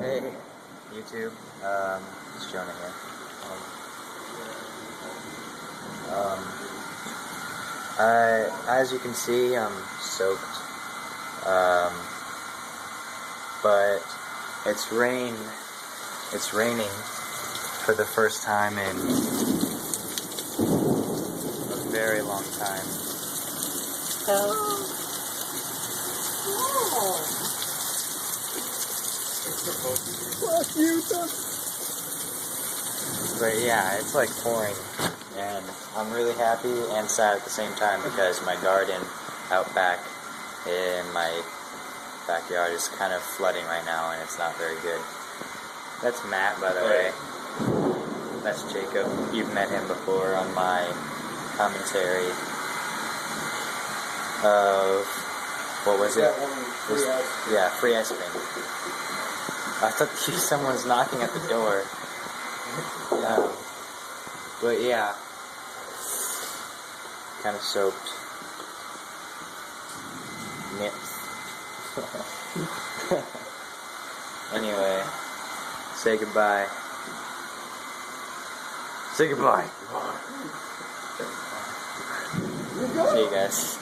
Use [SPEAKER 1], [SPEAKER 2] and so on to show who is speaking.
[SPEAKER 1] Hey, YouTube. It's Jonah here. As you can see, I'm soaked. But it's rained. It's raining for the first time in a very long time.
[SPEAKER 2] Fuck you,
[SPEAKER 1] But yeah, it's like pouring, and I'm really happy and sad at the same time because my garden out back in my backyard is kind of flooding right now, and it's not very good. That's Matt, by the way. That's Jacob. You've met him before on my commentary of, what was it? Yeah, free ice cream. I thought someone was knocking at the door. But yeah, kind of soaked. Nips. Anyway, say goodbye. Say goodbye. See you guys.